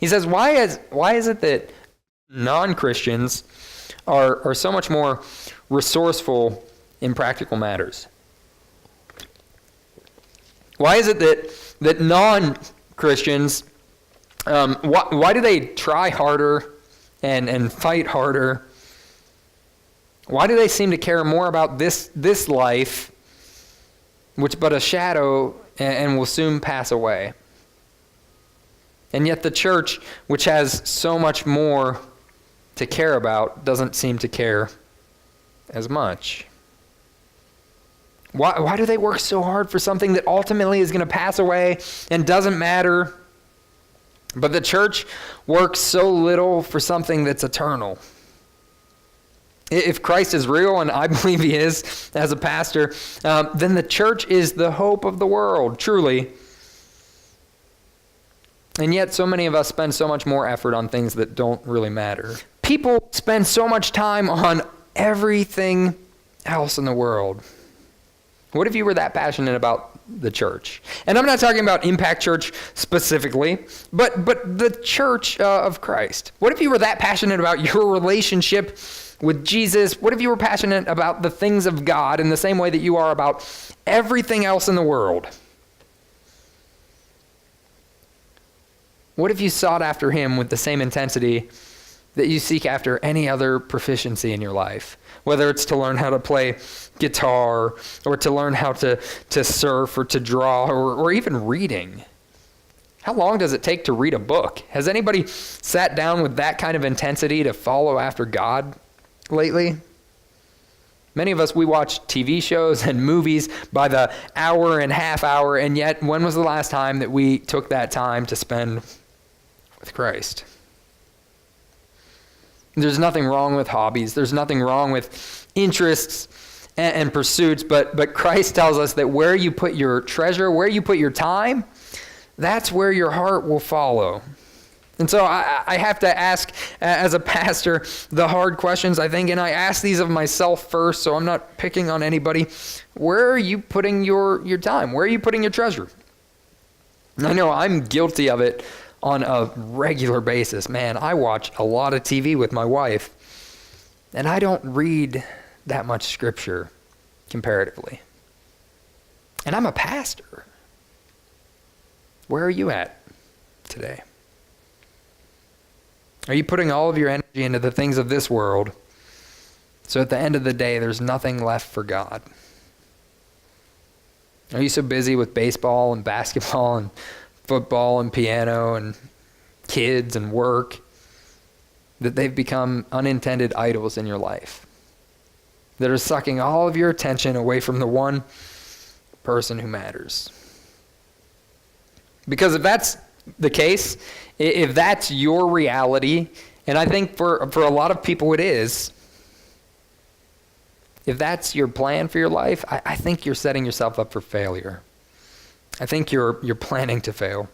He says, why is it that non-Christians are so much more resourceful in practical matters? Why is it that non-Christians, why do they try harder and fight harder? Why do they seem to care more about this life, which but a shadow and will soon pass away? And yet the church, which has so much more to care about, doesn't seem to care as much. Why do they work so hard for something that ultimately is going to pass away and doesn't matter? But the church works so little for something that's eternal. If Christ is real, and I believe he is as a pastor, then the church is the hope of the world, truly. And yet so many of us spend so much more effort on things that don't really matter. People spend so much time on everything else in the world. What if you were that passionate about the church? And I'm not talking about Impact Church specifically, but the church of Christ. What if you were that passionate about your relationship with Jesus? What if you were passionate about the things of God in the same way that you are about everything else in the world? What if you sought after him with the same intensity that you seek after any other proficiency in your life? Whether it's to learn how to play guitar, or to learn how to surf, or to draw, or even reading. How long does it take to read a book? Has anybody sat down with that kind of intensity to follow after God lately? Many of us, we watch TV shows and movies by the hour and half hour, and yet when was the last time that we took that time to spend with Christ? There's nothing wrong with hobbies. There's nothing wrong with interests and pursuits, but Christ tells us that where you put your treasure, where you put your time, that's where your heart will follow. And so I have to ask, as a pastor, the hard questions, I think, and I ask these of myself first, so I'm not picking on anybody. Where are you putting your time? Where are you putting your treasure? I know I'm guilty of it on a regular basis. Man, I watch a lot of TV with my wife, and I don't read that much scripture comparatively. And I'm a pastor. Where are you at today? Are you putting all of your energy into the things of this world, so at the end of the day, there's nothing left for God? Are you so busy with baseball and basketball and football and piano and kids and work that they've become unintended idols in your life that are sucking all of your attention away from the one person who matters? Because if that's the case, if that's your reality, and I think for a lot of people it is, if that's your plan for your life, I think you're setting yourself up for failure. I think you're planning to fail.